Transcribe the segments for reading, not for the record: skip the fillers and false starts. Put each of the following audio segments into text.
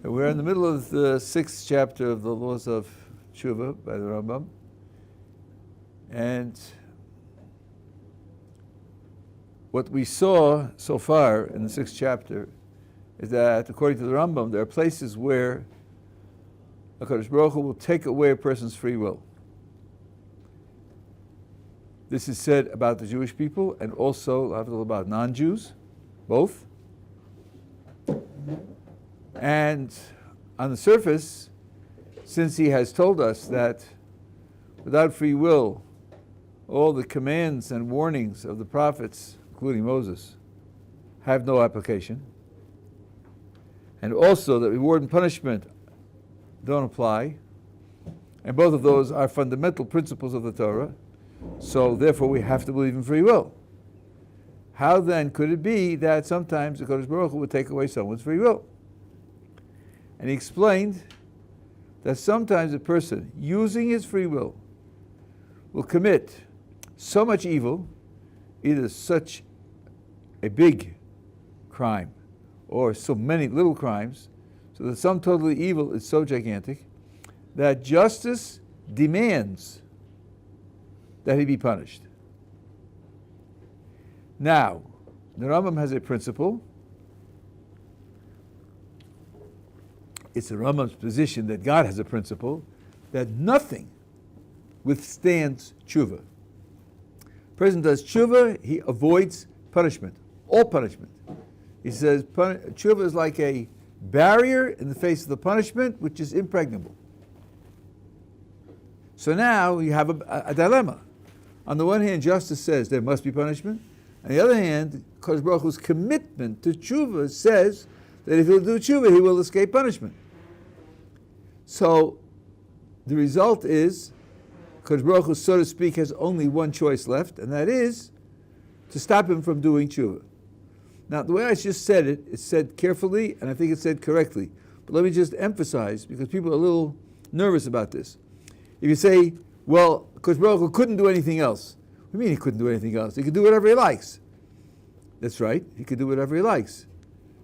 We're in the middle of the 6th chapter of the Laws of Teshuvah by the Rambam. And what we saw so far in the 6th chapter is that, according to the Rambam, there are places where HaKadosh Baruch Hu will take away a person's free will. This is said about the Jewish people and also about non-Jews, both. And on the surface, since he has told us that without free will, all the commands and warnings of the prophets, including Moses, have no application, and also that reward and punishment don't apply, and both of those are fundamental principles of the Torah, so therefore we have to believe in free will. How then could it be that sometimes the Kodesh Baruch Hu would take away someone's free will? And he explained that sometimes a person, using his free will commit so much evil, either such a big crime or so many little crimes, so the sum total of evil is so gigantic that justice demands that he be punished. Now, the Rambam has a principle. It's the Rambam's position that God has a principle that nothing withstands Teshuvah. A person does Teshuvah, he avoids punishment, all punishment. He says Teshuvah is like a barrier in the face of the punishment, which is impregnable. So now you have a dilemma. On the one hand, justice says there must be punishment. On the other hand, Kodesh Baruch Hu's commitment to Teshuvah says that if he'll do Teshuvah, he will escape punishment. So the result is, Kodesh Baruch Hu, so to speak, has only one choice left, and that is to stop him from doing Teshuvah. Now, the way I just said it, it's said carefully, and I think it's said correctly. But let me just emphasize, because people are a little nervous about this. If you say, well, Kodesh Baruch Hu couldn't do anything else. What do you mean he couldn't do anything else? He could do whatever he likes. That's right, he could do whatever he likes.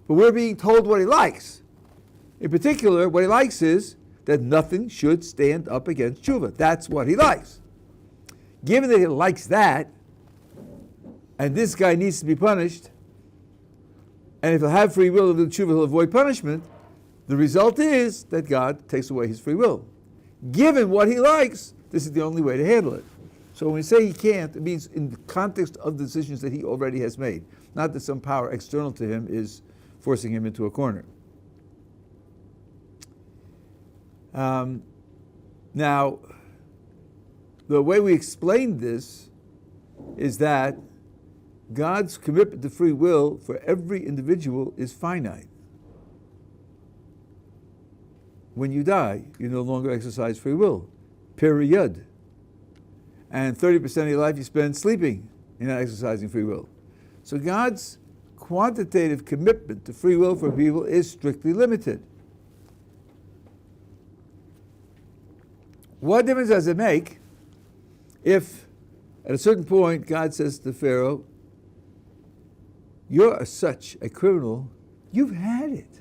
But we're being told what he likes. In particular, what he likes is that nothing should stand up against Teshuvah. That's what he likes. Given that he likes that, and this guy needs to be punished, and if he'll have free will to do Teshuvah, he'll avoid punishment, the result is that God takes away his free will. Given what he likes, this is the only way to handle it. So when we say he can't, it means in the context of the decisions that he already has made, not that some power external to him is forcing him into a corner. Now, the way we explain this is that God's commitment to free will for every individual is finite. When you die, you no longer exercise free will. Period. And 30% of your life you spend sleeping. You're not exercising free will. So God's quantitative commitment to free will for people is strictly limited. What difference does it make if at a certain point God says to Pharaoh, you're such a criminal, you've had it.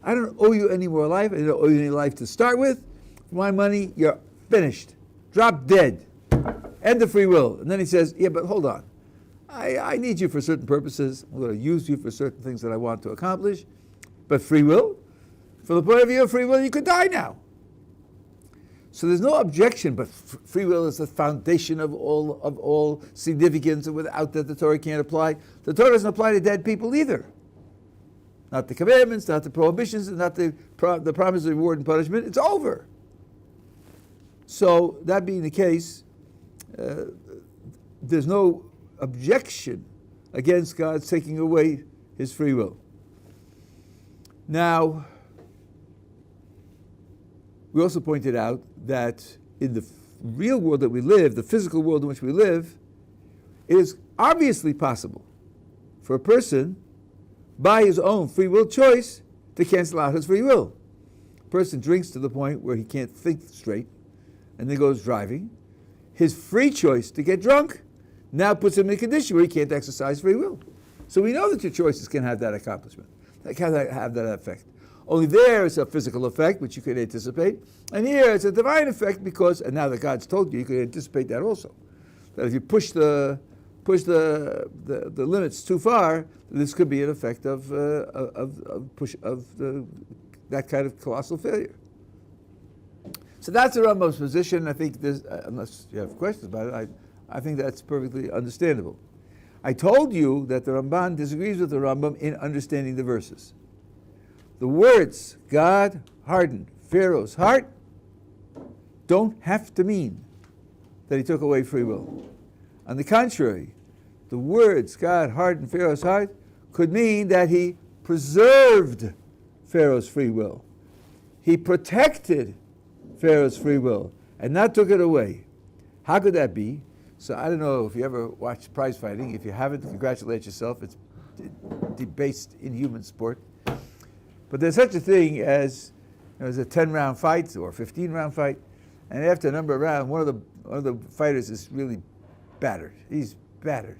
I don't owe you any more life. I don't owe you any life to start with. For my money, you're finished. Drop dead. End of free will. And then he says, yeah, but hold on. I need you for certain purposes. I'm going to use you for certain things that I want to accomplish. But free will? From the point of view of free will, you could die now. So there's no objection, but free will is the foundation of all significance, and without that the Torah can't apply. The Torah doesn't apply to dead people either. Not the commandments, not the prohibitions, not the promise of reward and punishment. It's over. So that being the case, there's no objection against God taking away his free will. Now, we also pointed out that in the real world that we live, the physical world in which we live, it is obviously possible for a person, by his own free will choice, to cancel out his free will. A person drinks to the point where he can't think straight, and then goes driving. His free choice to get drunk now puts him in a condition where he can't exercise free will. So we know that your choices can have that accomplishment, that can have that effect. Only there it's a physical effect, which you could anticipate. And here it's a divine effect because, and now that God's told you, you could anticipate that also. That if you push the limits too far, this could be an effect of that kind of colossal failure. So that's the Rambam's position. I think this, unless you have questions about it, I think that's perfectly understandable. I told you that the Ramban disagrees with the Rambam in understanding the verses. The words, God hardened Pharaoh's heart, don't have to mean that he took away free will. On the contrary, the words, God hardened Pharaoh's heart, could mean that he preserved Pharaoh's free will. He protected Pharaoh's free will and not took it away. How could that be? So I don't know if you ever watched prize fighting. If you haven't, congratulate yourself. It's debased, inhuman sport. But there's such a thing as there's a 10-round fight or a 15-round fight, and after a number of rounds, one of the fighters is really battered. He's battered,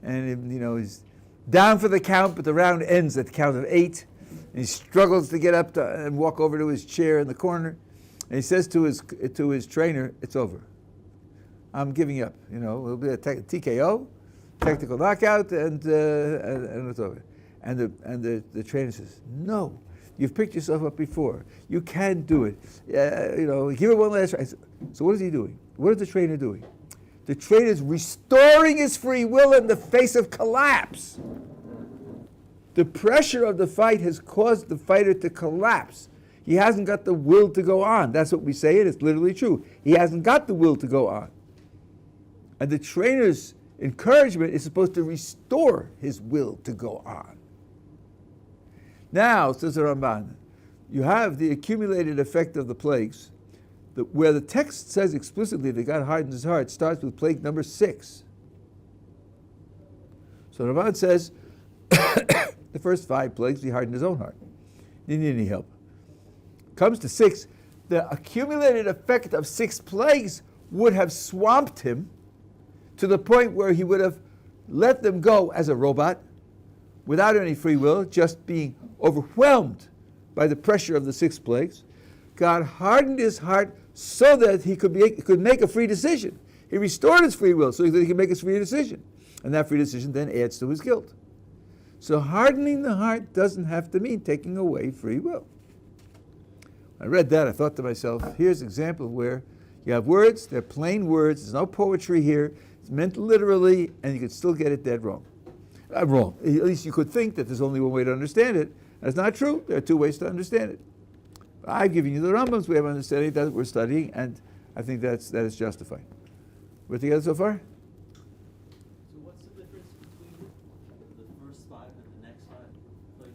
and he's down for the count, but the round ends at the count of 8, and he struggles to get up and walk over to his chair in the corner, and he says to his trainer, "It's over. I'm giving up. It'll be a TKO, technical knockout, and it's over." And the trainer says, "No, you've picked yourself up before. You can do it. Give it one last try." So what is he doing? What is the trainer doing? The trainer is restoring his free will in the face of collapse. The pressure of the fight has caused the fighter to collapse. He hasn't got the will to go on. That's what we say, and it's literally true. He hasn't got the will to go on. And the trainer's encouragement is supposed to restore his will to go on. Now, says the Ramban, you have the accumulated effect of the plagues, where the text says explicitly that God hardened his heart, starts with plague number 6. So the Ramban says, the first 5 plagues, he hardened his own heart. He didn't need any help. Comes to 6, the accumulated effect of 6 plagues would have swamped him to the point where he would have let them go as a robot, without any free will, just being overwhelmed by the pressure of the 6 plagues. God hardened his heart so that he could make a free decision. He restored his free will so that he could make a free decision. And that free decision then adds to his guilt. So hardening the heart doesn't have to mean taking away free will. I read that, I thought to myself, here's an example where you have words, they're plain words, there's no poetry here, it's meant literally, and you could still get it dead wrong. Wrong. At least you could think that there's only one way to understand it. That's not true. There are 2 ways to understand it. I've given you the Rambam's way of understanding that we're studying, and I think that is justified. We're together so far? So what's the difference between the first 5 and the next 5? Like,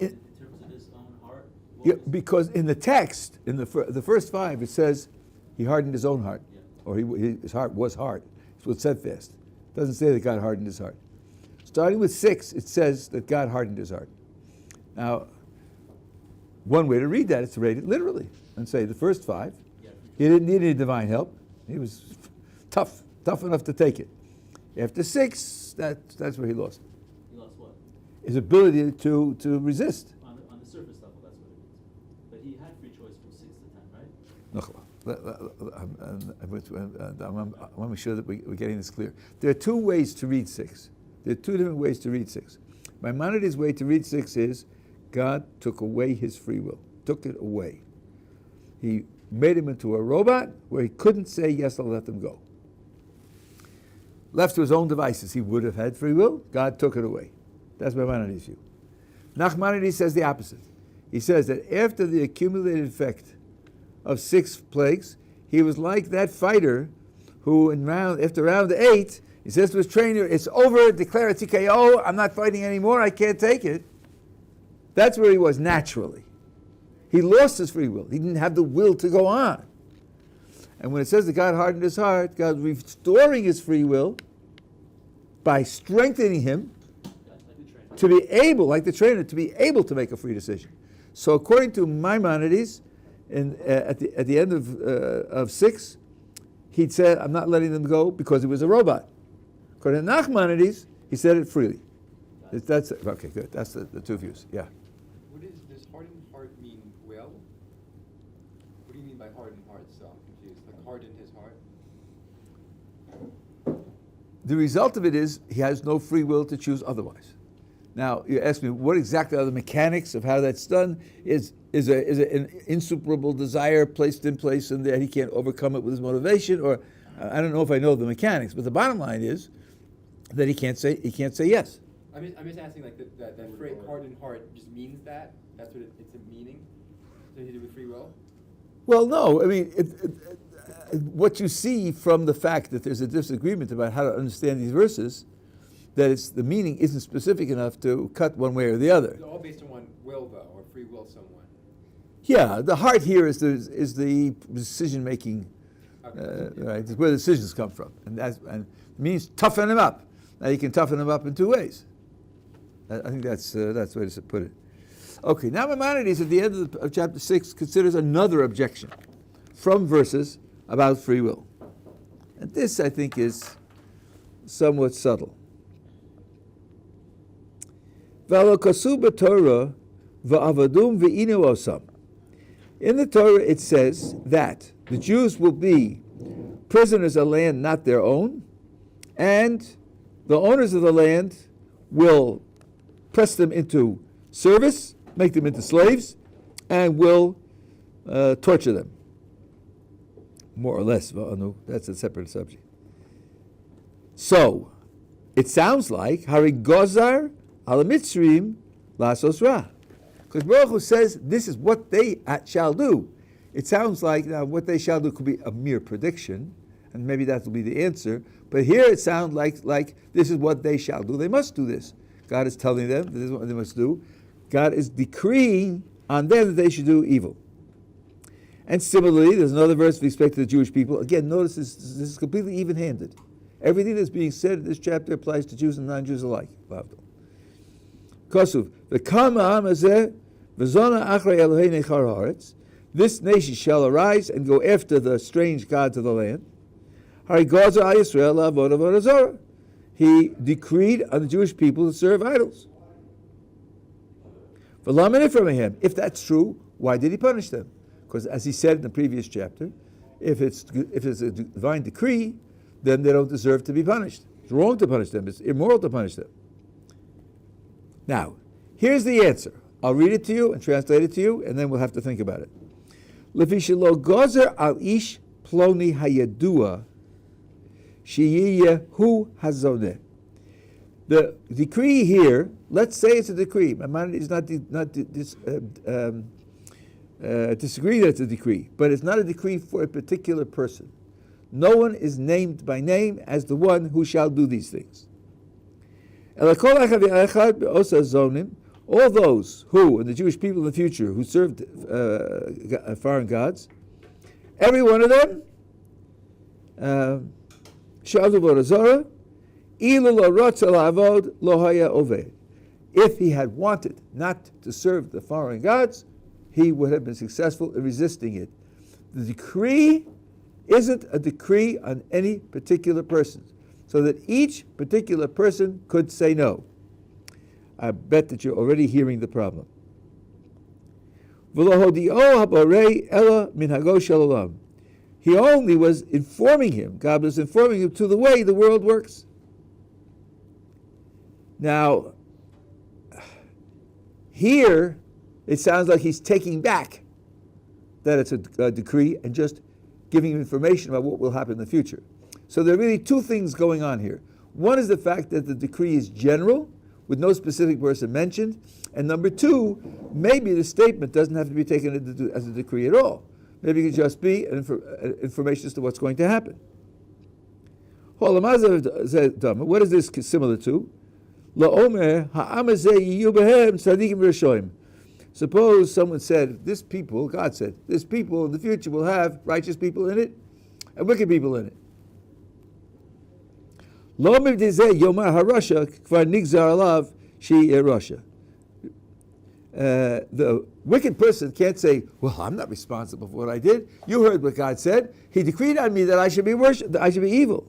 in terms of his own heart? Yeah, because in the text, in the first 5, it says he hardened his own heart, or his heart was hard. It's what's said fast. It doesn't say that God hardened his heart. Starting with 6, it says that God hardened his heart. Now, one way to read that is to read it literally and say the first 5, he didn't need any divine help. He was tough enough to take it. After 6, that's where he lost. He lost what? His ability to resist. On the surface level, that's what it means. But he had free choice from 6 to 10, right? I want to make sure that we're getting this clear. There are 2 ways to read 6. There are 2 different ways to read 6. Maimonides' way to read 6 is God took away his free will, took it away. He made him into a robot where he couldn't say, yes, I'll let them go. Left to his own devices, he would have had free will. God took it away. That's Maimonides' view. Nachmanides says the opposite. He says that after the accumulated effect of 6 plagues, he was like that fighter who, after round 8, he says to his trainer, it's over, declare a TKO, I'm not fighting anymore, I can't take it. That's where he was naturally. He lost his free will. He didn't have the will to go on. And when it says that God hardened his heart, God restoring his free will by strengthening him to be able, like the trainer, to be able to make a free decision. So according to Maimonides, at the end of 6, he'd said, I'm not letting them go because he was a robot. According to Nachmanides, he said it freely. That's okay, good. That's the 2 views. Yeah. What is this hardened heart mean will? What do you mean by hardened heart? So I'm confused. Like hardened his heart? The result of it is he has no free will to choose otherwise. Now, you ask me, what exactly are the mechanics of how that's done? Is an insuperable desire placed in place and that he can't overcome it with his motivation? Or I don't know if I know the mechanics, but the bottom line is that he can't say yes. I'm just asking, like that phrase hardened heart just means that? That's what it's a meaning? So to do with free will? Well, no. I mean, what you see from the fact that there's a disagreement about how to understand these verses, that the meaning isn't specific enough to cut one way or the other. They're all based on one will, though, or free will someone. Yeah, the heart here is the decision making, Okay. right? It's where the decisions come from, and it means toughen him up. Now you can toughen him up in two ways. I think that's the way to put it. Okay, now Maimonides at the end of chapter 6 considers another objection from verses about free will, and this I think is somewhat subtle. In the Torah it says that the Jews will be prisoners of land not their own, and the owners of the land will press them into service, make them into slaves, and will torture them. More or less, that's a separate subject. So, it sounds like Hari Gozar al Mitzrim Lasos Ra. Because Baruch Hu says this is what they shall do. It sounds like now what they shall do could be a mere prediction, and maybe that will be the answer. But here it sounds like this is what they shall do. They must do this. God is telling them this is what they must do. God is decreeing on them that they should do evil. And similarly, there's another verse with respect to the Jewish people. Again, notice this is completely even-handed. Everything that's being said in this chapter applies to Jews and non-Jews alike. Kosuv, v'kama ha'am hazeh, v'zona achrei Elohei nechar haaretz. This nation shall arise and go after the strange gods of the land. Hari gozer al Yisrael la'avod avodah zarah. He decreed on the Jewish people to serve idols. If that's true, why did he punish them? Because as he said in the previous chapter, if it's a divine decree, then they don't deserve to be punished. It's wrong to punish them. It's immoral to punish them. Now, here's the answer. I'll read it to you and translate it to you, and then we'll have to think about it. Lefi shelo gozer al ish ploni hayadua sheyiyehu hazoneh. The decree here, let's say it's a decree. My mind is not disagree that it's a decree, but it's not a decree for a particular person. No one is named by name as the one who shall do these things. All those who, and the Jewish people in the future, who served foreign gods, every one of them, if he had wanted not to serve the foreign gods, he would have been successful in resisting it. The decree isn't a decree on any particular person, so that each particular person could say no. I bet that you're already hearing the problem. He only was informing him, God was informing him to the way the world works. Now, here, it sounds like he's taking back that it's a decree and just giving him information about what will happen in the future. So there are really two things going on here. One is the fact that the decree is general, with no specific person mentioned. And number two, maybe the statement doesn't have to be taken as a decree at all. Maybe it could just be an information as to what's going to happen. What is this similar to? Suppose someone said, this people, God said, this people in the future will have righteous people in it and wicked people in it. The wicked person can't say, well, I'm not responsible for what I did. You heard what God said. He decreed on me that I should be worshipped, that I should be evil.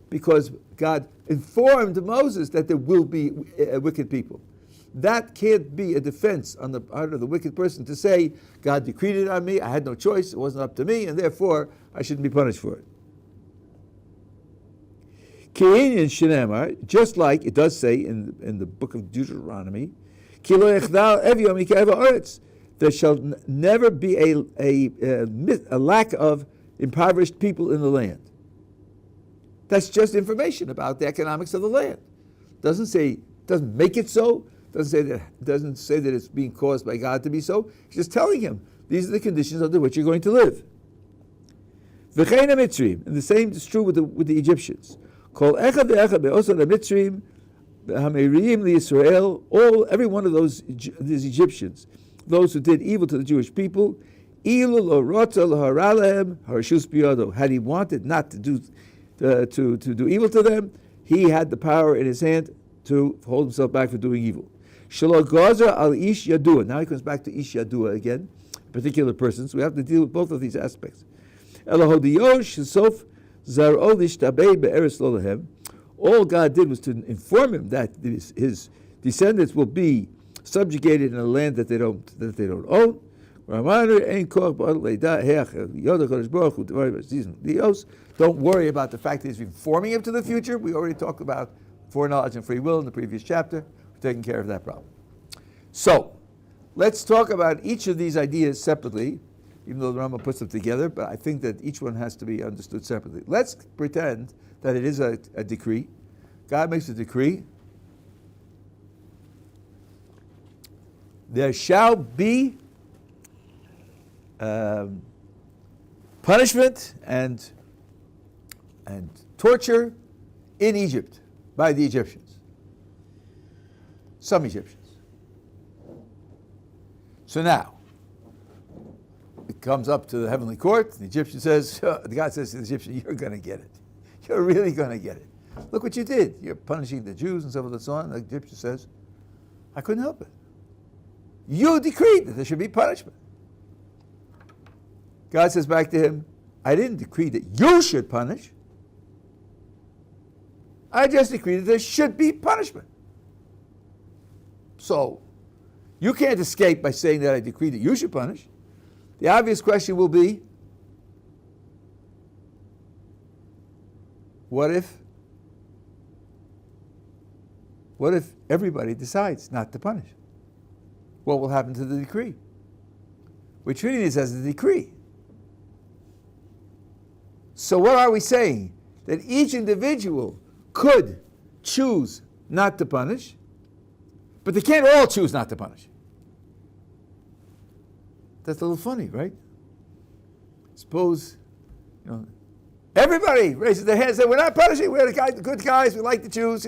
Because God informed Moses that there will be wicked people. That can't be a defense on the part of the wicked person to say, God decreed it on me, I had no choice, it wasn't up to me, and therefore I shouldn't be punished for it. Ke'inyan shenemar, just like it does say in the book of Deuteronomy, Ki lo yechdal ev yom ikev ha'aretz, there shall never be a lack of impoverished people in the land. That's just information about the economics of the land. Doesn't make it so. Doesn't say that it's being caused by God to be so. He's just telling him these are the conditions under which you're going to live. V'chein ha'mitzrim, and the same is true with the Egyptians. Kol echad ve'echad be'osad ha'mitzrim ha'meiriyim liYisrael. Every one of these Egyptians, those who did evil to the Jewish people, ilu lo rotza l'hara lehem harshus biyado. Had he wanted not to do evil to them, he had the power in his hand to hold himself back from doing evil. Shelo gazer al ish yadua. Now he comes back to ish yadua again, particular persons. We have to deal with both of these aspects. Elahodiyosh sof zar'ol ishtabei be'eretz lo lehem. All God did was to inform him that his descendants will be subjugated in a land that they don't own. Don't worry about the fact that he's informing him to the future. We already talked about foreknowledge and free will in the previous chapter. We're taking care of that problem. So, let's talk about each of these ideas separately, even though the Rambam puts them together, but I think that each one has to be understood separately. Let's pretend that it is a decree. God makes a decree. There shall be punishment and torture in Egypt by the Egyptians. Some Egyptians. So now, it comes up to the heavenly court. The Egyptian says, God says to the Egyptian, you're going to get it. You're really going to get it. Look what you did. You're punishing the Jews and so forth and so on. The Egyptian says, I couldn't help it. You decreed that there should be punishment. God says back to him, I didn't decree that you should punish. I just decreed that there should be punishment. So, you can't escape by saying that I decreed that you should punish. The obvious question will be, what if everybody decides not to punish? What will happen to the decree? We're treating this as a decree. So what are we saying? That each individual could choose not to punish, but they can't all choose not to punish. That's a little funny, right? Suppose, everybody raises their hands and say, we're not punishing, we're the good guys, we like the Jews,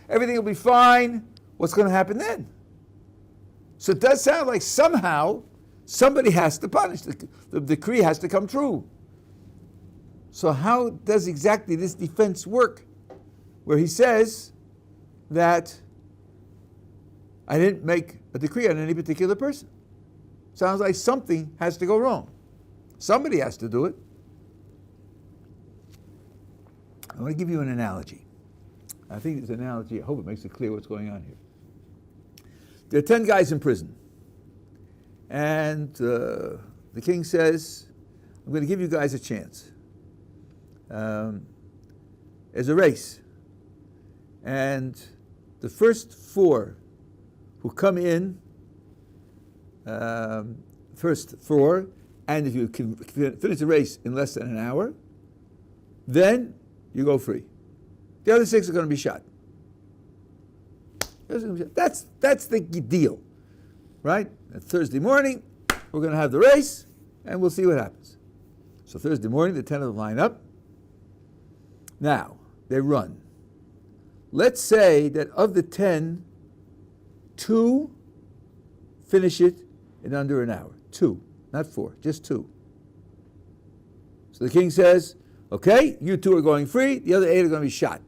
everything will be fine. What's going to happen then? So it does sound like somehow somebody has to punish. The decree has to come true. So how does exactly this defense work? Where he says that I didn't make a decree on any particular person. Sounds like something has to go wrong. Somebody has to do it. I want to give you an analogy. I think this analogy, I hope it makes it clear what's going on here. There are 10 guys in prison. And the king says, I'm going to give you guys a chance. There's a race. And the first 4 who come in, first 4, and if you can finish the race in less than an hour, then you go free. The other 6 are going to be shot. That's the deal, right? Thursday morning, we're going to have the race, and we'll see what happens. So Thursday morning, the 10 of them line up. Now, they run. Let's say that of the 10, 2 finish it in under an hour. 2, not 4, just 2. So the king says, okay, you 2 are going free, the other 8 are going to be shot.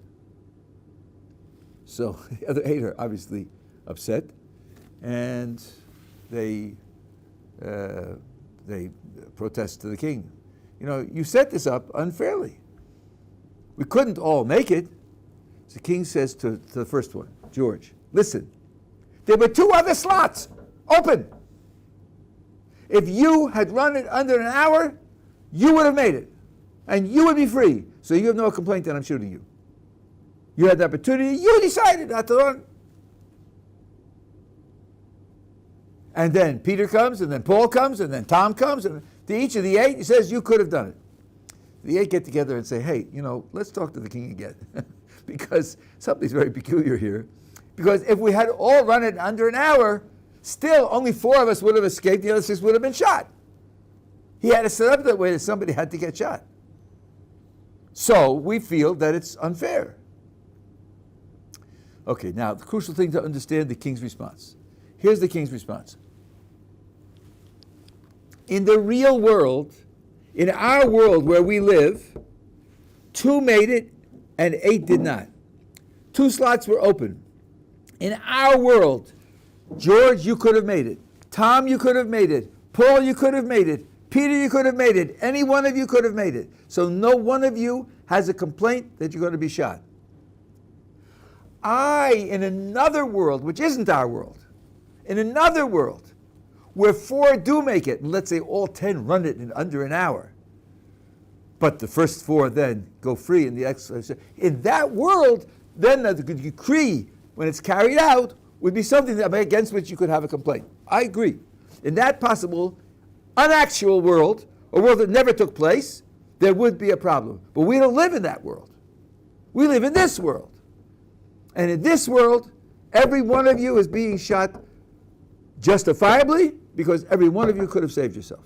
So the other 8 are obviously upset, and they protest to the king. You set this up unfairly. We couldn't all make it. The king says to the first one, George, listen, there were 2 other slots open. If you had run it under an hour, you would have made it. And you would be free. So you have no complaint that I'm shooting you. You had the opportunity, you decided not to run. And then Peter comes, and then Paul comes, and then Tom comes, and to each of the 8, he says, you could have done it. The 8 get together and say, hey, let's talk to the king again. Because something's very peculiar here. Because if we had all run it under an hour, still only 4 of us would have escaped, the other 6 would have been shot. He had to set up that way that somebody had to get shot. So we feel that it's unfair. Okay, now the crucial thing to understand the king's response. Here's the king's response. In the real world, in our world where we live, 2 made it and 8 did not. 2 slots were open. In our world, George, you could have made it. Tom, you could have made it. Paul, you could have made it. Peter, you could have made it. Any one of you could have made it. So no one of you has a complaint that you're going to be shot. In another world, which isn't our world, in another world, where 4 do make it, and let's say all 10 run it in under an hour, but the first 4 then go free in the exercise. In that world, then the decree, when it's carried out, would be something against which you could have a complaint. I agree. In that possible, unactual world, a world that never took place, there would be a problem. But we don't live in that world. We live in this world. And in this world, every one of you is being shot justifiably because every one of you could have saved yourself.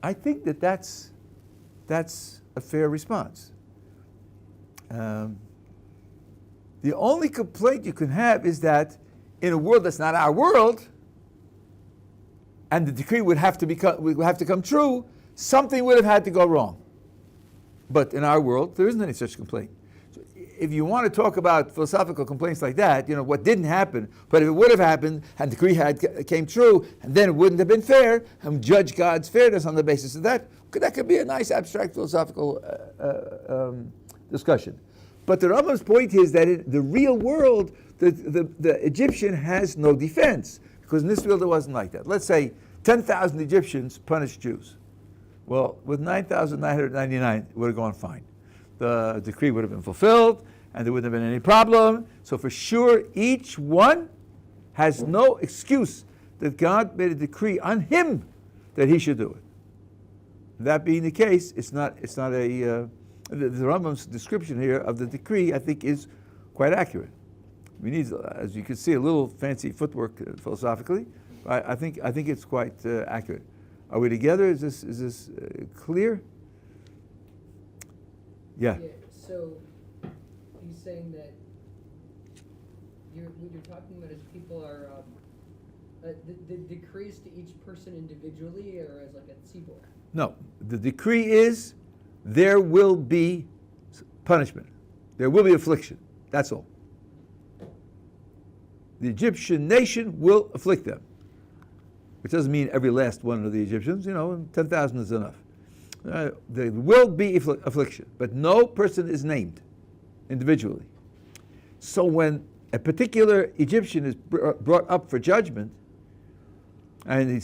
I think that's a fair response. The only complaint you can have is that in a world that's not our world, and the decree would have to come true, something would have had to go wrong. But in our world, there isn't any such complaint. So if you want to talk about philosophical complaints like that, what didn't happen, but if it would have happened, and the decree came true, and then it wouldn't have been fair, and judge God's fairness on the basis of that, that could be a nice abstract philosophical discussion. But the Rambam's point is that in the real world, the Egyptian has no defense, because in this world it wasn't like that. Let's say 10,000 Egyptians punished Jews. Well, with 9,999, it would have gone fine. The decree would have been fulfilled, and there wouldn't have been any problem. So for sure, each one has no excuse that God made a decree on him that he should do it. That being the case, it's not the Rambam's description here of the decree, I think, is quite accurate. We need, as you can see, a little fancy footwork philosophically. I think it's quite accurate. Are we together? Is this clear? Yeah. So he's saying that what you're talking about is people are the decrees to each person individually, or as like a tzibor? No, the decree is there will be punishment. There will be affliction. That's all. The Egyptian nation will afflict them. Which doesn't mean every last one of the Egyptians, 10,000 is enough. There will be affliction, but no person is named individually. So when a particular Egyptian is brought up for judgment, and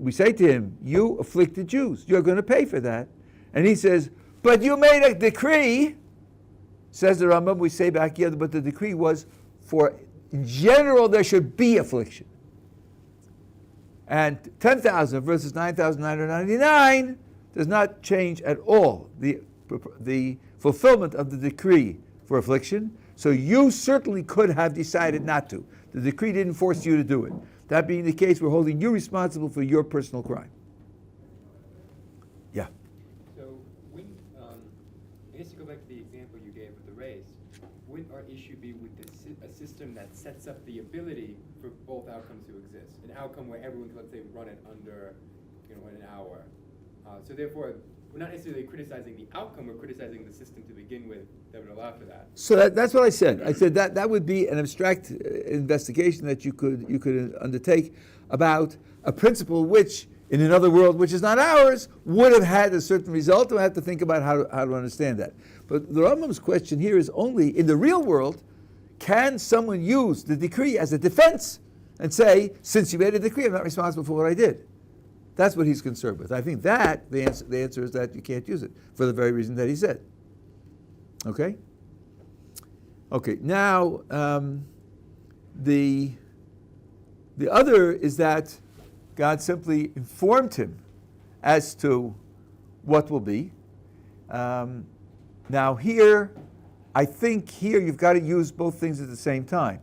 we say to him, you afflicted Jews, you're going to pay for that. And he says, but you made a decree, says the Rambam, we say back here, but the decree was for, in general, there should be affliction. And 10,000 versus 9,999 does not change at all the fulfillment of the decree for affliction. So you certainly could have decided not to. The decree didn't force you to do it. That being the case, we're holding you responsible for your personal crime. Yeah. So when, I guess to go back to the example you gave with the race, wouldn't our issue be with a system that sets up the ability for both outcomes to exist? An outcome where everyone can, let's say, run it under, in an hour. So therefore, we're not necessarily criticizing the outcome, we're criticizing the system to begin with that would allow for that. So that's what I said. I said that would be an abstract investigation that you could undertake about a principle which, in another world which is not ours, would have had a certain result, and we have to think about how to understand that. But the Rambam's question here is only, in the real world, can someone use the decree as a defense and say, since you made a decree, I'm not responsible for what I did? That's what he's concerned with. I think that, the answer is that you can't use it, for the very reason that he said. Okay? Okay, now, the other is that God simply informed him as to what will be. Now here, I think here you've got to use both things at the same time.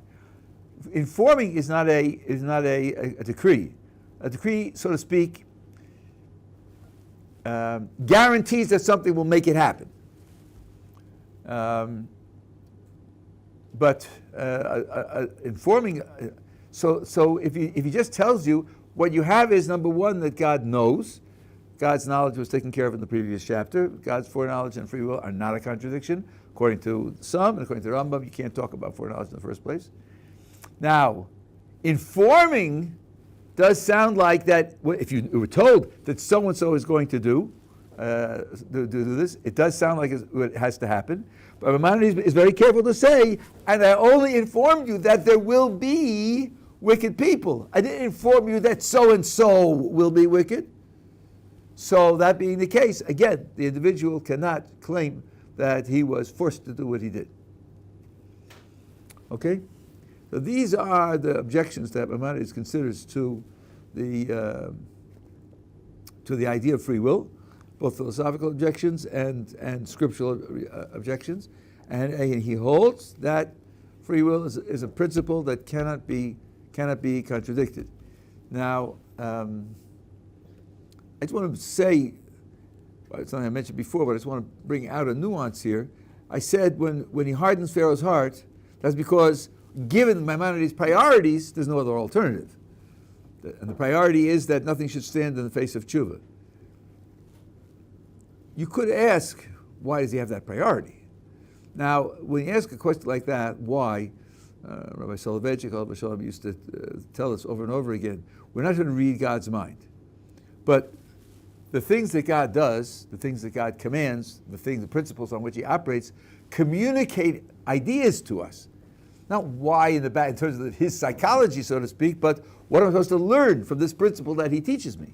Informing is not a decree. A decree, so to speak, guarantees that something will make it happen. But informing, so if he just tells you, what you have is, number one, that God knows. God's knowledge was taken care of in the previous chapter. God's foreknowledge and free will are not a contradiction. According to some, and according to Rambam, you can't talk about foreknowledge in the first place. Now, informing does sound like that, if you were told that so-and-so is going to do this, it does sound like it has to happen. But Maimonides is very careful to say, and I only informed you that there will be wicked people. I didn't inform you that so-and-so will be wicked. So that being the case, again, the individual cannot claim that he was forced to do what he did. Okay? So these are the objections that Maimonides considers to the idea of free will, both philosophical objections and scriptural objections. And he holds that free will is a principle that cannot be contradicted. Now, I just want to say, it's something I mentioned before, but I just want to bring out a nuance here. I said when he hardens Pharaoh's heart, that's because given Maimonides' priorities, there's no other alternative. And the priority is that nothing should stand in the face of Teshuvah. You could ask, why does he have that priority? Now, when you ask a question like that, why? Rabbi Soloveitchik used to tell us over and over again, we're not going to read God's mind. But the things that God does, the things that God commands, the principles on which he operates, communicate ideas to us. Not why in terms of his psychology, so to speak, but what I'm supposed to learn from this principle that he teaches me.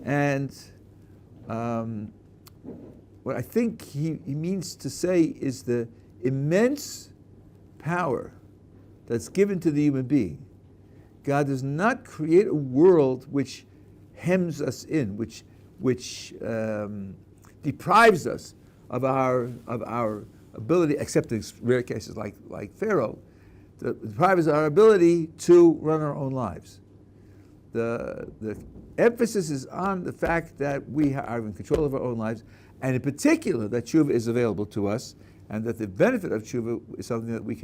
And what I think he means to say is the immense power that's given to the human being. God does not create a world which hems us in, which deprives us of our ability, except in rare cases like Pharaoh, deprives us of our ability to run our own lives. The emphasis is on the fact that we are in control of our own lives, and in particular that Teshuvah is available to us, and that the benefit of Teshuvah is something that we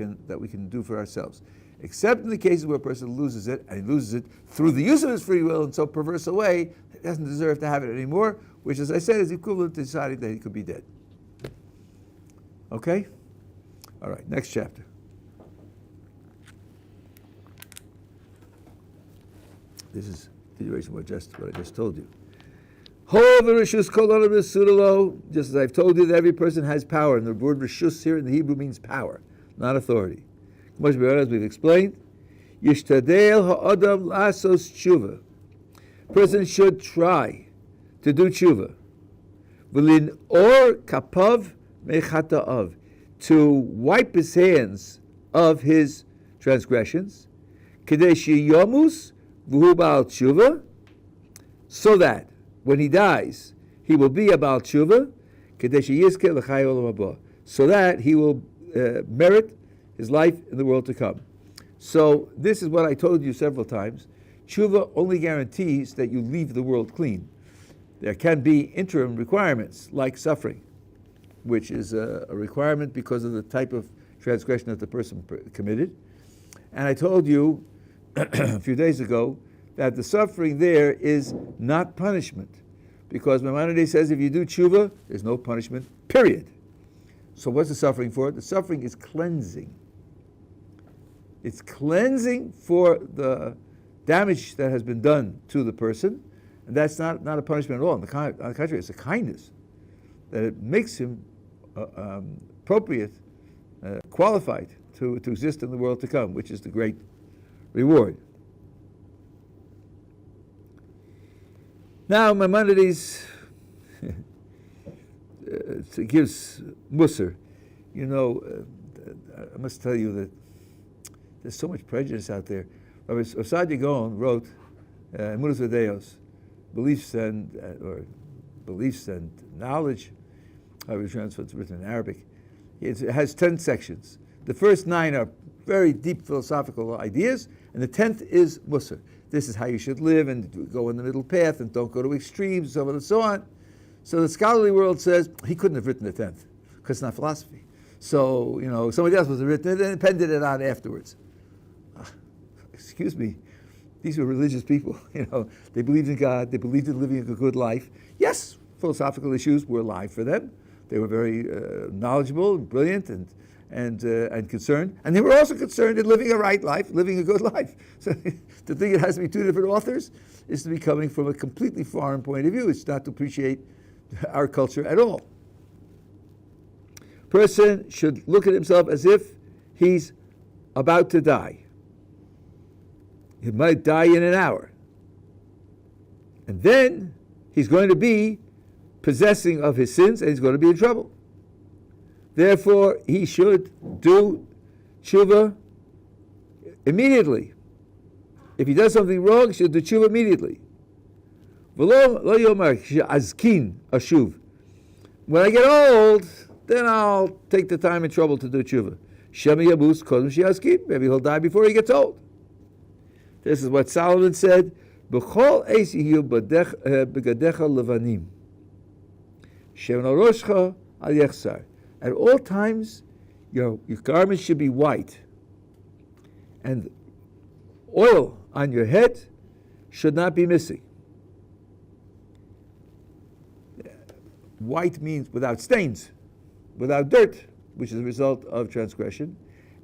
can do for ourselves. Except in the cases where a person loses it, and he loses it through the use of his free will in so perverse a way, he doesn't deserve to have it anymore, which, as I said, is equivalent to deciding that he could be dead. Okay? All right, next chapter. This is continuation of what I just told you. Just as I've told you that every person has power, and the word rishus here in the Hebrew means power, not authority. As we've explained, Yishtadel ha'adam lasos tshuva. Person should try to do tshuva. V'lin or kapav mechata'av, to wipe his hands of his transgressions. Kedei sheyomus v'hu ba'al tshuva, so that when he dies, he will be a ba'al tshuva. Kedei sheyizke l'chai olam haba, so that he will merit his life in the world to come. So this is what I told you several times. Teshuvah only guarantees that you leave the world clean. There can be interim requirements, like suffering, which is a requirement because of the type of transgression that the person committed. And I told you a few days ago that the suffering there is not punishment, because Maimonides says if you do teshuvah, there's no punishment, period. So what's the suffering for? The suffering is cleansing. It's cleansing for the damage that has been done to the person, and that's not a punishment at all. On the contrary, it's a kindness, that it makes him appropriate, qualified to exist in the world to come, which is the great reward. Now, Maimonides gives Musar. You know, I must tell you that there's so much prejudice out there. Rabbi Osadia Gaon wrote Emunos V'Deos, beliefs and knowledge. I was transferred, it's written in Arabic. It has 10 sections. The first 9 are very deep philosophical ideas, and the 10th is Musar. This is how you should live, and go in the middle path, and don't go to extremes, so on and so on. So the scholarly world says he couldn't have written the 10th, because it's not philosophy. So, you know, somebody else was written it and appended it on afterwards. Excuse me, these were religious people. You know, they believed in God, they believed in living a good life. Yes, philosophical issues were alive for them. They were very knowledgeable, and brilliant, and concerned. And they were also concerned in living a right life, living a good life. So to think it has to be 2 different authors is to be coming from a completely foreign point of view. It's not to appreciate our culture at all. Person should look at himself as if he's about to die. He might die in an hour. And then he's going to be possessing of his sins, and he's going to be in trouble. Therefore, he should do teshuvah immediately. If he does something wrong, he should do teshuvah immediately. V'lo lo yomar azkin ashuv. When I get old, then I'll take the time and trouble to do teshuvah. Shemi yabus kodem she'azkin. Maybe he'll die before he gets old. This is what Solomon said. B'chol eis yihiu begadecha levanim. Shemen al roshcha al yechsar. At all times, your garments should be white, and oil on your head should not be missing. White means without stains, without dirt, which is a result of transgression.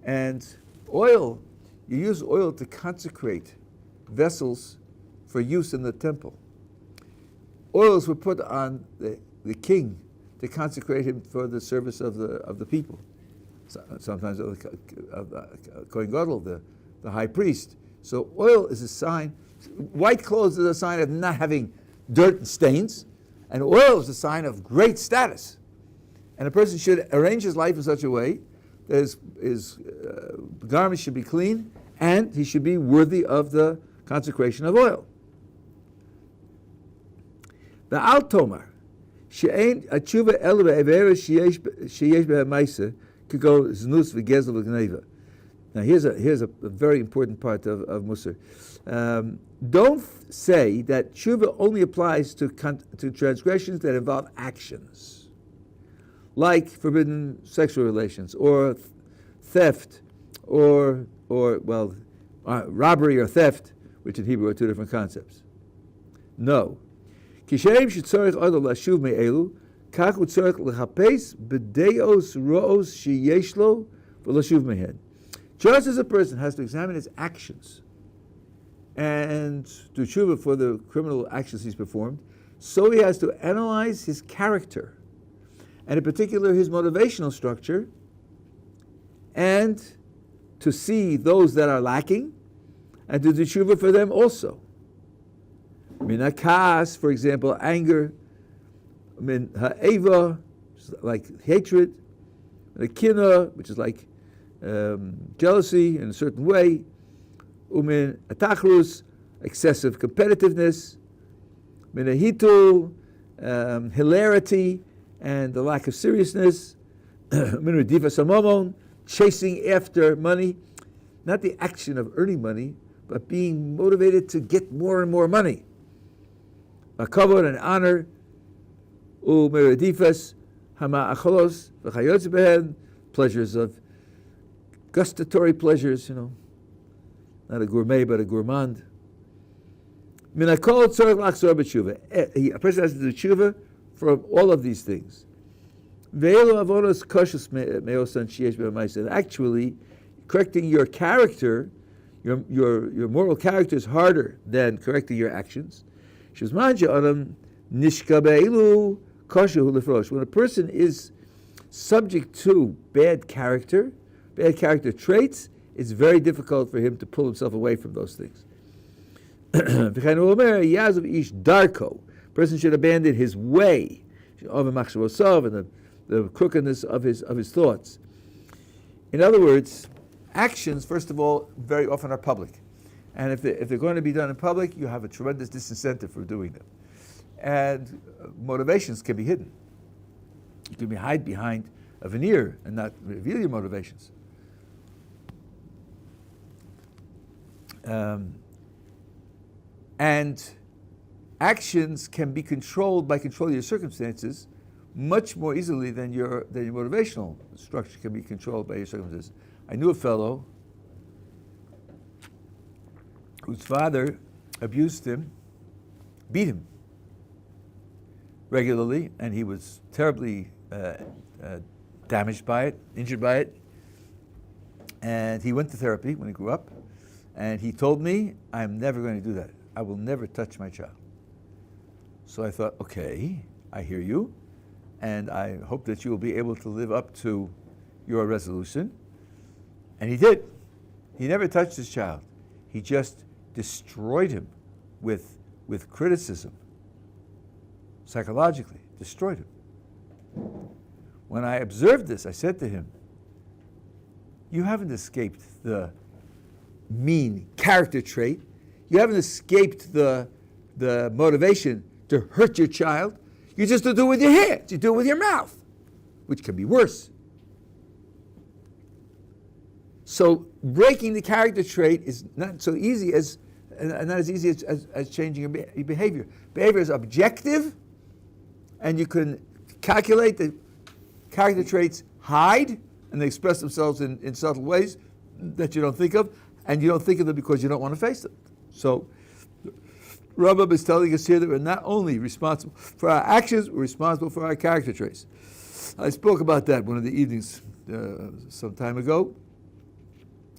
And oil, you use oil to consecrate vessels for use in the temple. Oils were put on the king to consecrate him for the service of the people. Sometimes of Kohen Gadol, the high priest. So oil is a sign. White clothes is a sign of not having dirt and stains, and oil is a sign of great status. And a person should arrange his life in such a way that his garments should be clean, and he should be worthy of the consecration of oil. The Al Tomar. She'ein atshuva ela be'avera sheyesh beha'maisa k'go znus v'gezel v'gneva. Now here's a very important part of Musar. Don't say that tshuva only applies to transgressions that involve actions, like forbidden sexual relations, or theft, or robbery or theft, which in Hebrew are 2 different concepts. No. Kishem shetzorich odol lashuv me'elu, kach utzorich lechapes b'deos ro'os sheyesh lo v'lashuv mehen. Just as a person has to examine his actions and do teshuvah for the criminal actions he's performed, so he has to analyze his character, and in particular his motivational structure, and to see those that are lacking, and to do teshuvah for them also. Min hakas, for example, anger. Min ha'eva, like hatred. Min ha'kina, which is like jealousy in a certain way. Umin atachrus, excessive competitiveness. Min hahitul, hilarity and the lack of seriousness. Min redifa samomon, chasing after money. Not the action of earning money, but being motivated to get more and more money. A kavod and honor, umeredifas hama acholos v'chayotz behen, pleasures of gustatory pleasures, not a gourmet but a gourmand. Min hakol tzorich lachzor b'teshuvah. A person has to do teshuvah for all of these things. Ve'elu avonos koshes me'osan sheyesh b'ma'aseh. Actually, correcting your character, your moral character is harder than correcting your actions. When a person is subject to bad character traits, it's very difficult for him to pull himself away from those things. Person should abandon his way, and the crookedness of his thoughts. In other words, actions, first of all, very often are public. And if they're going to be done in public, you have a tremendous disincentive for doing them. And motivations can be hidden. You can hide behind a veneer and not reveal your motivations. And actions can be controlled by controlling your circumstances much more easily than your motivational structure can be controlled by your circumstances. I knew a fellow whose father abused him, beat him regularly, and he was terribly damaged by it, injured by it. And he went to therapy when he grew up, and he told me, I'm never going to do that. I will never touch my child. So I thought, okay, I hear you, and I hope that you will be able to live up to your resolution. And he did. He never touched his child. He just destroyed him with criticism. Psychologically, destroyed him. When I observed this, I said to him, you haven't escaped the mean character trait. You haven't escaped the motivation to hurt your child. You just don't do it with your hands. You do it with your mouth, which can be worse. So breaking the character trait is not so easy as changing your behavior. Behavior is objective, and you can calculate the character traits hide, and they express themselves in subtle ways that you don't think of, and you don't think of them because you don't want to face them. So Rambam is telling us here that we're not only responsible for our actions, we're responsible for our character traits. I spoke about that one of the evenings some time ago.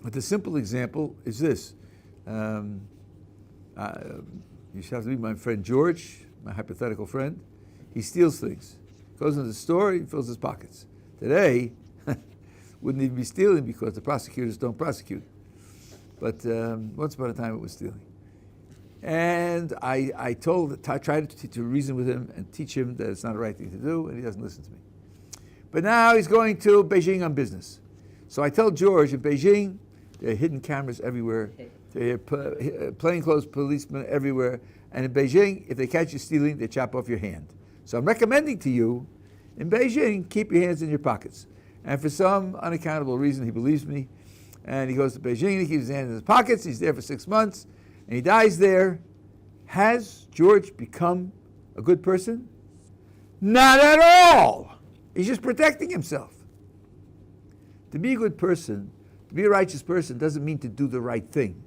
But the simple example is this. You should have to meet my friend George, my hypothetical friend. He steals things. Goes into the store, he fills his pockets. Today, wouldn't even be stealing because the prosecutors don't prosecute. But once upon a time it was stealing. And I tried to reason with him and teach him that it's not the right thing to do, and he doesn't listen to me. But now he's going to Beijing on business. So I tell George, in Beijing, there are hidden cameras everywhere. There are plainclothes policemen everywhere. And in Beijing, if they catch you stealing, they chop off your hand. So I'm recommending to you, in Beijing, keep your hands in your pockets. And for some unaccountable reason, he believes me. And he goes to Beijing, he keeps his hands in his pockets. He's there for 6 months. And he dies there. Has George become a good person? Not at all. He's just protecting himself. To be a good person, to be a righteous person, doesn't mean to do the right thing.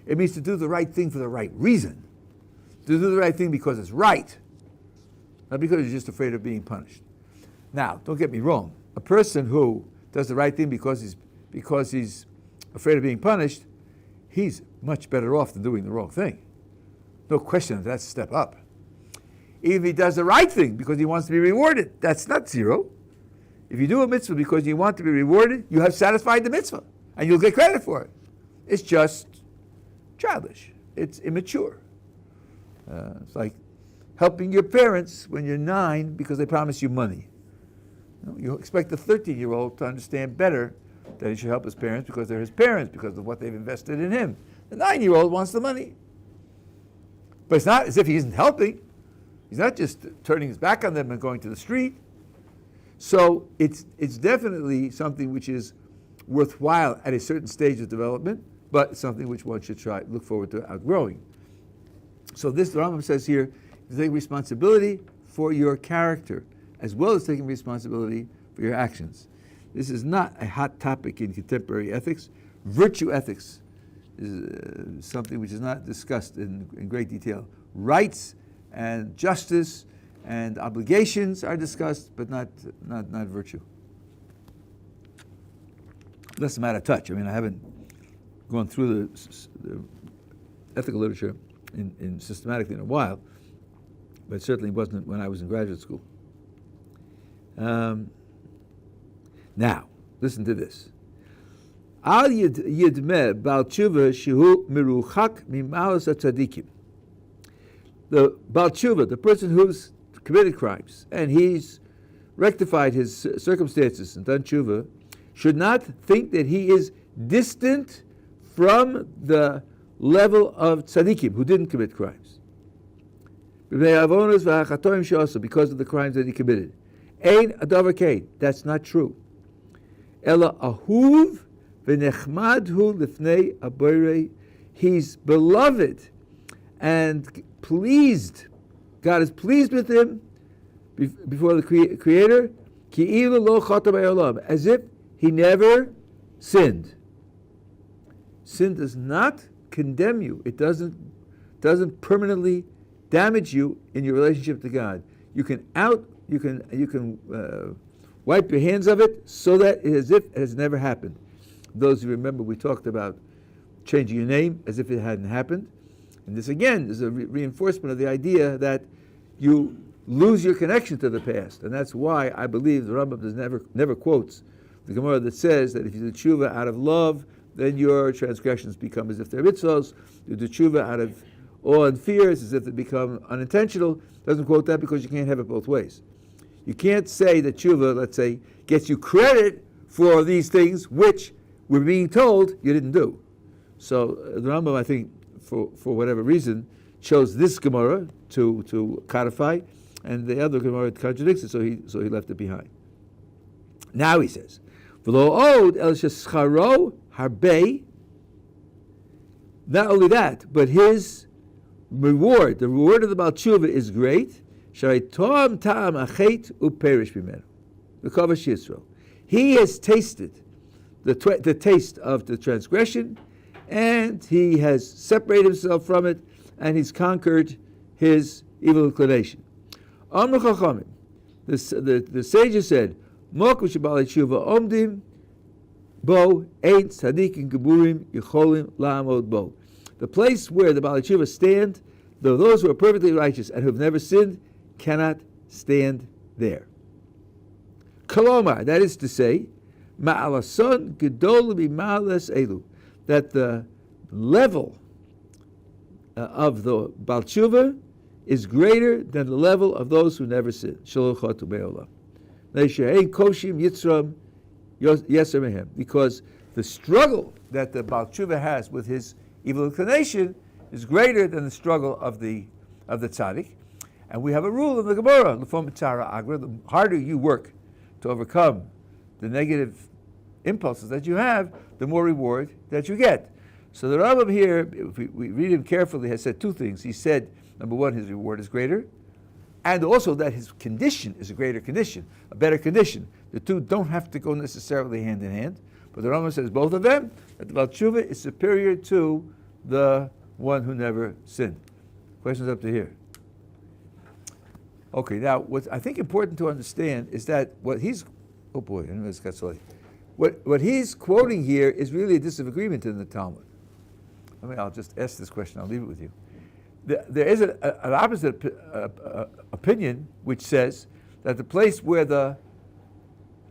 It means to do the right thing for the right reason. To do the right thing because it's right, not because you're just afraid of being punished. Now, don't get me wrong. A person who does the right thing because he's afraid of being punished, he's much better off than doing the wrong thing. No question, that's a step up. If he does the right thing because he wants to be rewarded, that's not zero. If you do a mitzvah because you want to be rewarded, you have satisfied the mitzvah, and you'll get credit for it. It's just childish. It's immature. It's like helping your parents when you're 9 because they promise you money. You expect a 13-year-old to understand better that he should help his parents because they're his parents, because of what they've invested in him. The 9-year-old wants the money. But it's not as if he isn't helping. He's not just turning his back on them and going to the street. So it's definitely something which is worthwhile at a certain stage of development, but something which one should look forward to outgrowing. So this, the Rambam says here, you take responsibility for your character, as well as taking responsibility for your actions. This is not a hot topic in contemporary ethics. Virtue ethics is something which is not discussed in great detail. Rights and justice and obligations are discussed, but not virtue. Unless I'm out of touch. I mean, I haven't gone through the ethical literature in systematically in a while, but it certainly wasn't when I was in graduate school. Now, listen to this. Al yidmeh bal tshuva shehu miruchak mimalos tzadikim. The bal tshuva, the person who's committed crimes, and he's rectified his circumstances and done tshuva, should not think that he is distant from the level of tzaddikim who didn't commit crimes. Because of the crimes that he committed. Ein adavar kain. That's not true. Ela ahuv v'nechmadhu lifnei aborei. He's beloved and pleased. God is pleased with him before the Creator. Ki'ilu lo chata b'olam. As if he never sinned. Sin does not condemn you. It doesn't permanently damage you in your relationship to God. You can wipe your hands of it so that it is as if it has never happened. Those who remember, we talked about changing your name as if it hadn't happened. And this again is a reinforcement of the idea that you lose your connection to the past. And that's why I believe the Rambam never quotes the Gemara that says that if you do Teshuvah out of love, then your transgressions become as if they're mitzvos. You do Teshuvah out of awe and fear, it's as if they become unintentional. Doesn't quote that because you can't have it both ways. You can't say that Teshuvah, let's say, gets you credit for these things which we're being told you didn't do. So the Rambam, I think, for whatever reason, chose this Gemara to codify, and the other Gemara contradicts it, so he left it behind. Now he says, "V'lo od el shescharo harbei." Not only that, but his reward, the reward of the Baal Teshuvah, is great. Shaitom ta'am achet uperish b'menu. The Kavash Yisrael. He has tasted the taste of the transgression, and he has separated himself from it, and he's conquered his evil inclination. Amr Chachamim, the sages said, Mokum sheba'alei tshuva omdim bo ein tzadikim geburim yicholim la'amod bo. The place where the Baalei Tshuva stand, though those who are perfectly righteous and who have never sinned, cannot stand there. Kolomar, that is to say, ma'alason gedol b'ma'alas elu, that the level of the Baal Tshuva is greater than the level of those who never sin. Shelo chatu be'olam. Because the struggle that the Baal Tshuva has with his evil inclination is greater than the struggle of the tzaddik. And we have a rule in the Gemara, the harder you work to overcome the negative impulses that you have, the more reward that you get. So the Rambam here, if we read him carefully, has said two things. He said, number one, his reward is greater, and also that his condition is a greater condition, a better condition. The two don't have to go necessarily hand in hand, but the Rambam says both of them, that the Baal Teshuvah is superior to the one who never sinned. Questions up to here? Okay, now what I think important to understand is that what he's, oh boy, I know this got so late. What he's quoting here is really a disagreement in the Talmud. I'll just ask this question, I'll leave it with you. There is an opposite opinion which says that the place where the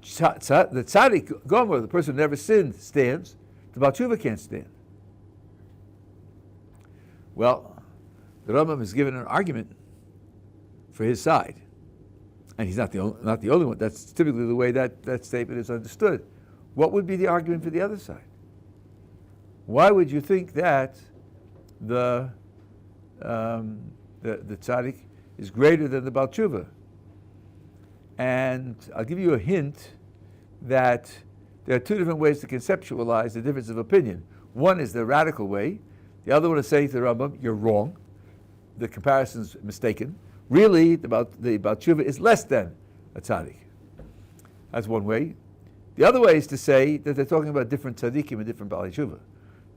tzaddik gomer, the person who never sinned, stands, the Baal Teshuvah can't stand. Well, the Rambam has given an argument for his side, and he's not the only one. That's typically the way that statement is understood. What would be the argument for the other side? Why would you think that the tzaddik is greater than the Baal Teshuvah? And I'll give you a hint that there are two different ways to conceptualize the difference of opinion. One is the radical way. The other one is saying to the Rambam, you're wrong. The comparison's mistaken. Really, the Baal Teshuvah is less than a tzaddik. That's one way. The other way is to say that they're talking about different tzaddikim and different Baalei Teshuvah.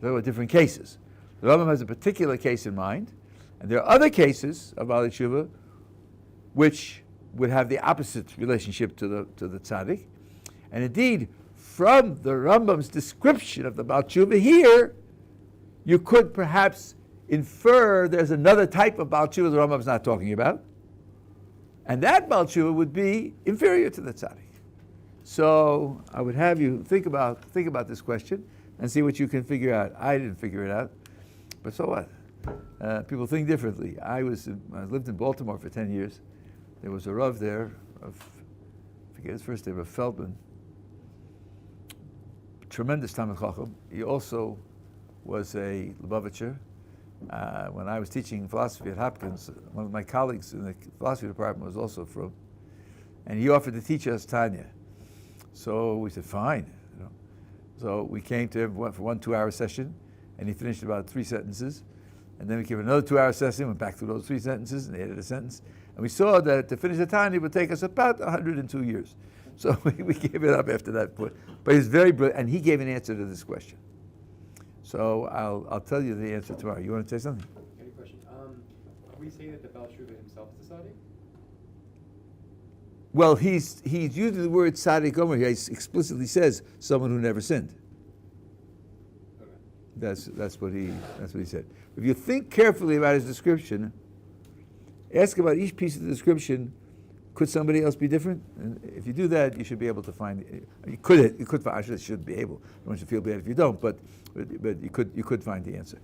They're about different cases. The Rambam has a particular case in mind, and there are other cases of Baalei Teshuvah which would have the opposite relationship to the tzaddik. And indeed, from the Rambam's description of the Baal Teshuvah here, you could perhaps infer there's another type of Baal Teshuvah the Rambam's not talking about, and that Baal Teshuvah would be inferior to the tzaddik. So I would have you think about this question and see what you can figure out. I didn't figure it out, but so what? People think differently. I lived in Baltimore for 10 years. There was a Rav there, I forget his first name, Rav Feldman. Tremendous Talmid Chacham. He also was a Lubavitcher. When I was teaching philosophy at Hopkins, one of my colleagues in the philosophy department was also from, and he offered to teach us Tanya. So we said, fine. So we came to him for one 2-hour session, and he finished about 3 sentences. And then we gave another 2-hour session, went back through those 3 sentences, and added a sentence. And we saw that to finish the Tanya would take us about 102 years. So we gave it up after that point. But he's very brilliant, and he gave an answer to this question. So I'll tell you the answer tomorrow. You want to say something? Any question? Are we saying that the Baal Teshuvah himself is a tzaddik? Well, he's using the word tzaddik gomer. He explicitly says someone who never sinned. Okay. That's what he said. If you think carefully about his description, ask about each piece of the description. Could somebody else be different? And if you do that, you should be able to find. You could. I should be able. I don't want you to feel bad if you don't, but you could find the answer.